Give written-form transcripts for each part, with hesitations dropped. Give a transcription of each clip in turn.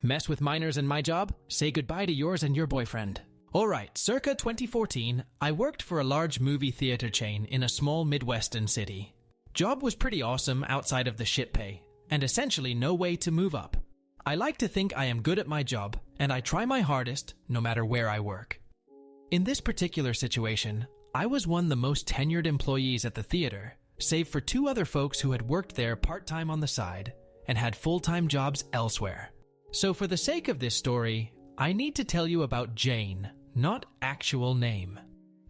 Mess with minors in my job? Say goodbye to yours and your boyfriend. Alright, circa 2014, I worked for a large movie theater chain in a small Midwestern city. Job was pretty awesome outside of the shit pay, and essentially no way to move up. I like to think I am good at my job, and I try my hardest no matter where I work. In this particular situation, I was one of the most tenured employees at the theater, save for two other folks who had worked there part-time on the side and had full-time jobs elsewhere. So for the sake of this story, I need to tell you about Jane, not actual name.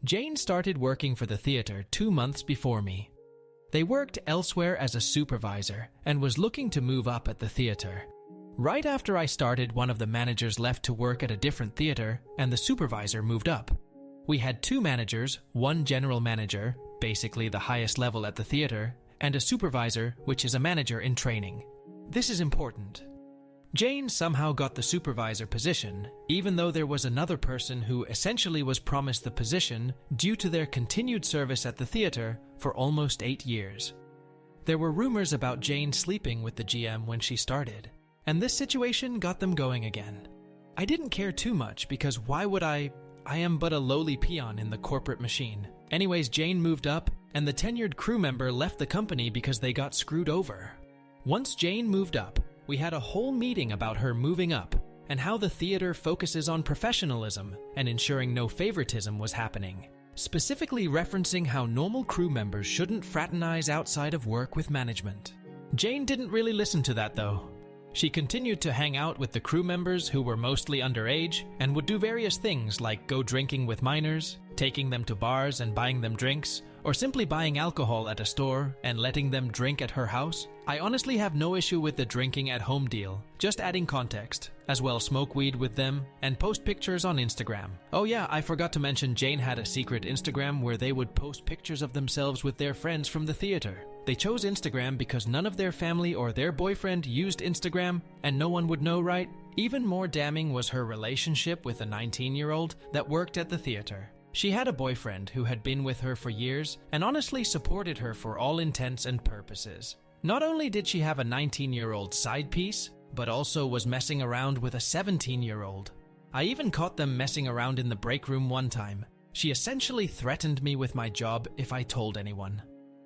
Jane started working for the theater 2 months before me. They worked elsewhere as a supervisor and was looking to move up at the theater. Right after I started, one of the managers left to work at a different theater and the supervisor moved up. We had two managers, one general manager, basically the highest level at the theater, and a supervisor, which is a manager in training. This is important. Jane somehow got the supervisor position, even though there was another person who essentially was promised the position due to their continued service at the theater for almost 8 years. There were rumors about Jane sleeping with the GM when she started, and this situation got them going again. I didn't care too much because why would I am but a lowly peon in the corporate machine. Anyways, Jane moved up, and the tenured crew member left the company because they got screwed over. Once Jane moved up, we had a whole meeting about her moving up and how the theater focuses on professionalism and ensuring no favoritism was happening, specifically referencing how normal crew members shouldn't fraternize outside of work with management. Jane didn't really listen to that though. She continued to hang out with the crew members who were mostly underage and would do various things like go drinking with minors, taking them to bars and buying them drinks, or simply buying alcohol at a store and letting them drink at her house. I honestly have no issue with the drinking at home deal, just adding context, as well smoke weed with them and post pictures on Instagram. Oh yeah, I forgot to mention Jane had a secret Instagram where they would post pictures of themselves with their friends from the theater. They chose Instagram because none of their family or their boyfriend used Instagram and no one would know, right? Even more damning was her relationship with a 19-year-old that worked at the theater. She had a boyfriend who had been with her for years and honestly supported her for all intents and purposes. Not only did she have a 19-year-old side piece, but also was messing around with a 17-year-old. I even caught them messing around in the break room one time. She essentially threatened me with my job if I told anyone.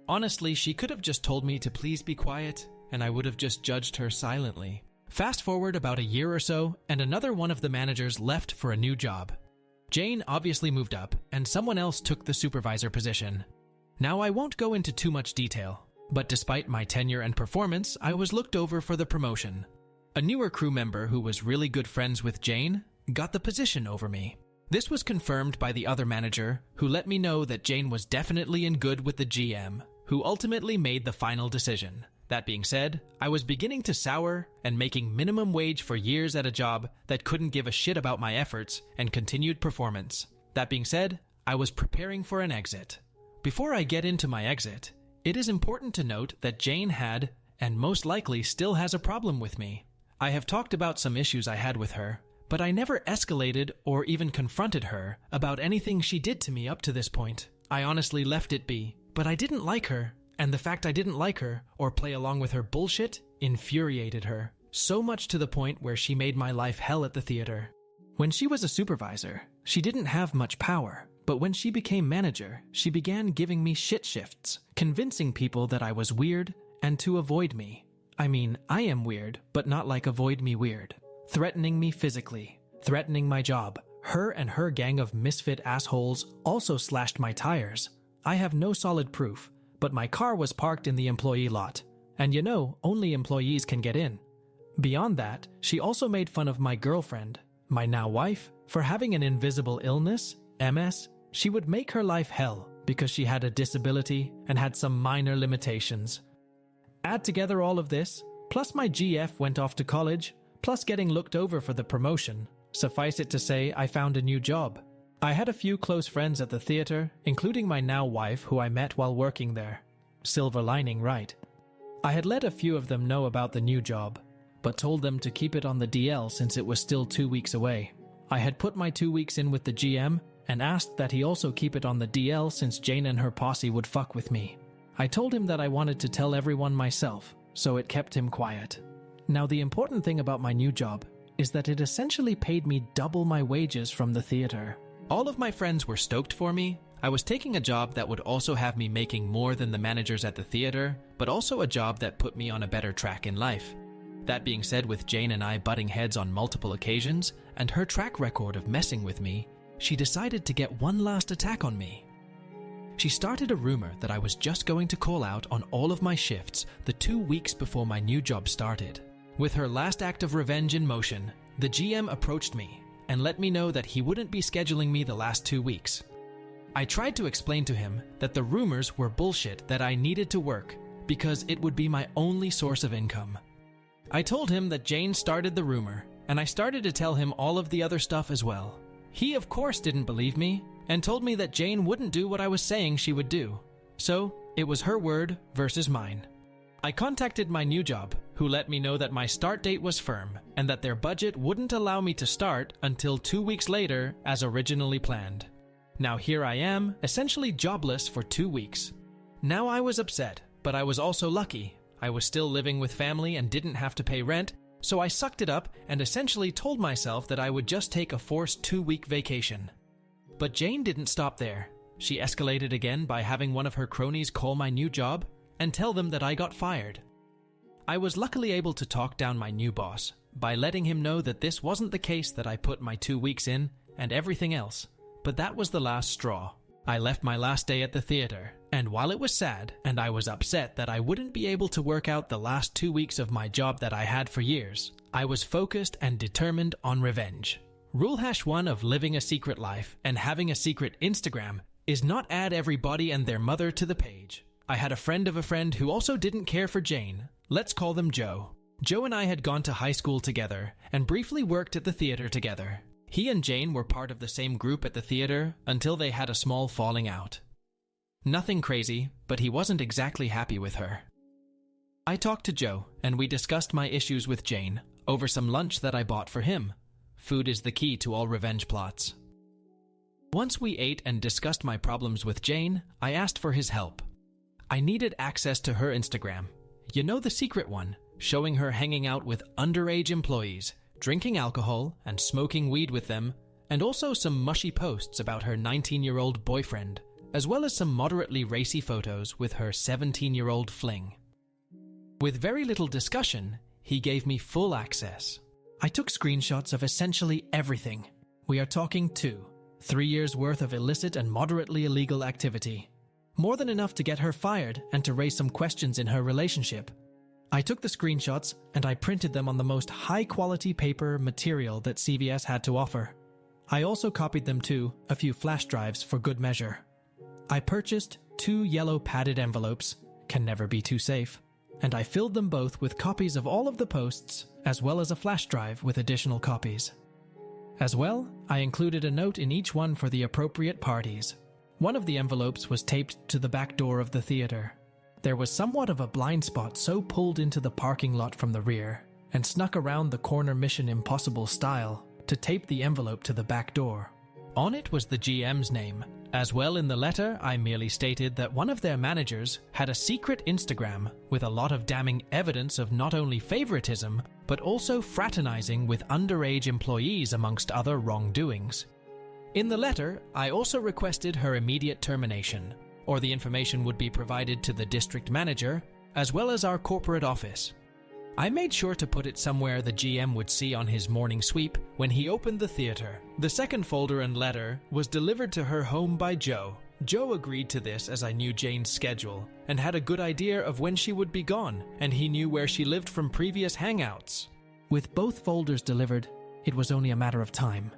Honestly, she could have just told me to please be quiet, and I would have just judged her silently. Fast forward about a year or so, and another one of the managers left for a new job. Jane obviously moved up, and someone else took the supervisor position. Now, I won't go into too much detail, but despite my tenure and performance, I was looked over for the promotion. A newer crew member who was really good friends with Jane got the position over me. This was confirmed by the other manager, who let me know that Jane was definitely in good with the GM, who ultimately made the final decision. That being said, I was beginning to sour and making minimum wage for years at a job that couldn't give a shit about my efforts and continued performance. That being said, I was preparing for an exit. Before I get into my exit, it is important to note that Jane had, and most likely still has, a problem with me. I have talked about some issues I had with her, but I never escalated or even confronted her about anything she did to me up to this point. I honestly left it be, but I didn't like her. And the fact I didn't like her, or play along with her bullshit, infuriated her, so much to the point where she made my life hell at the theater. When she was a supervisor, she didn't have much power, but when she became manager, she began giving me shit shifts, convincing people that I was weird and to avoid me. I mean, I am weird, but not like avoid me weird. Threatening me physically, threatening my job. Her and her gang of misfit assholes also slashed my tires. I have no solid proof, but my car was parked in the employee lot. And you know, only employees can get in. Beyond that, she also made fun of my girlfriend, my now wife, for having an invisible illness, MS. She would make her life hell because she had a disability and had some minor limitations. Add together all of this, plus my GF went off to college, plus getting looked over for the promotion. Suffice it to say, I found a new job. I had a few close friends at the theater, including my now wife who I met while working there. Silver lining, right? I had let a few of them know about the new job, but told them to keep it on the DL since it was still 2 weeks away. I had put my 2 weeks in with the GM and asked that he also keep it on the DL since Jane and her posse would fuck with me. I told him that I wanted to tell everyone myself, so it kept him quiet. Now, the important thing about my new job is that it essentially paid me double my wages from the theater. All of my friends were stoked for me. I was taking a job that would also have me making more than the managers at the theater, but also a job that put me on a better track in life. That being said, with Jane and I butting heads on multiple occasions, and her track record of messing with me, she decided to get one last attack on me. She started a rumor that I was just going to call out on all of my shifts the 2 weeks before my new job started. With her last act of revenge in motion, the GM approached me and let me know that he wouldn't be scheduling me the last 2 weeks. I tried to explain to him that the rumors were bullshit, that I needed to work because it would be my only source of income. I told him that Jane started the rumor, and I started to tell him all of the other stuff as well. He of course didn't believe me and told me that Jane wouldn't do what I was saying she would do. So it was her word versus mine. I contacted my new job, who let me know that my start date was firm and that their budget wouldn't allow me to start until 2 weeks later as originally planned. Now here I am, essentially jobless for 2 weeks. Now I was upset, but I was also lucky. I was still living with family and didn't have to pay rent, so I sucked it up and essentially told myself that I would just take a forced 2-week vacation. But Jane didn't stop there. She escalated again by having one of her cronies call my new job and tell them that I got fired. I was luckily able to talk down my new boss by letting him know that this wasn't the case, that I put my 2 weeks in and everything else. But that was the last straw. I left my last day at the theater, and while it was sad and I was upset that I wouldn't be able to work out the last 2 weeks of my job that I had for years, I was focused and determined on revenge. Rule #1 of living a secret life and having a secret Instagram is not add everybody and their mother to the page. I had a friend of a friend who also didn't care for Jane. Let's call them Joe. Joe and I had gone to high school together and briefly worked at the theater together. He and Jane were part of the same group at the theater until they had a small falling out. Nothing crazy, but he wasn't exactly happy with her. I talked to Joe, and we discussed my issues with Jane over some lunch that I bought for him. Food is the key to all revenge plots. Once we ate and discussed my problems with Jane, I asked for his help. I needed access to her Instagram. You know, the secret one, showing her hanging out with underage employees, drinking alcohol and smoking weed with them, and also some mushy posts about her 19-year-old boyfriend, as well as some moderately racy photos with her 17-year-old fling. With very little discussion, he gave me full access. I took screenshots of essentially everything. We are talking 3 years worth of illicit and moderately illegal activity. More than enough to get her fired and to raise some questions in her relationship. I took the screenshots and I printed them on the most high-quality paper material that CVS had to offer. I also copied them to a few flash drives for good measure. I purchased 2 yellow padded envelopes, can never be too safe, and I filled them both with copies of all of the posts, as well as a flash drive with additional copies. As well, I included a note in each one for the appropriate parties. One of the envelopes was taped to the back door of the theater. There was somewhat of a blind spot, so pulled into the parking lot from the rear and snuck around the corner Mission Impossible style to tape the envelope to the back door. On it was the GM's name. As well, in the letter, I merely stated that one of their managers had a secret Instagram with a lot of damning evidence of not only favoritism, but also fraternizing with underage employees amongst other wrongdoings. In the letter, I also requested her immediate termination, or the information would be provided to the district manager, as well as our corporate office. I made sure to put it somewhere the GM would see on his morning sweep when he opened the theater. The second folder and letter was delivered to her home by Joe. Joe agreed to this as I knew Jane's schedule and had a good idea of when she would be gone, and he knew where she lived from previous hangouts. With both folders delivered, it was only a matter of time.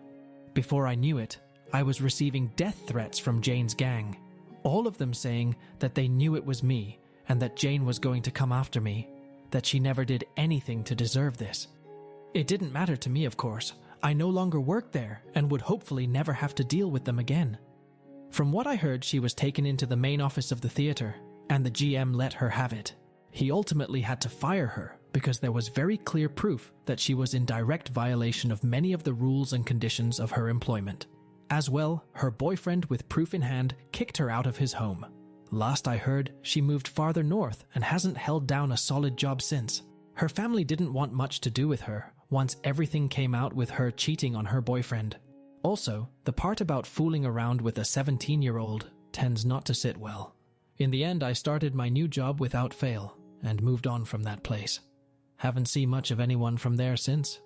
Before I knew it, I was receiving death threats from Jane's gang. All of them saying that they knew it was me and that Jane was going to come after me, that she never did anything to deserve this. It didn't matter to me, of course. I no longer worked there and would hopefully never have to deal with them again. From what I heard, she was taken into the main office of the theater, and the GM let her have it. He ultimately had to fire her because there was very clear proof that she was in direct violation of many of the rules and conditions of her employment. As well, her boyfriend, with proof in hand, kicked her out of his home. Last I heard, she moved farther north and hasn't held down a solid job since. Her family didn't want much to do with her, once everything came out with her cheating on her boyfriend. Also, the part about fooling around with a 17-year-old tends not to sit well. In the end, I started my new job without fail and moved on from that place. Haven't seen much of anyone from there since.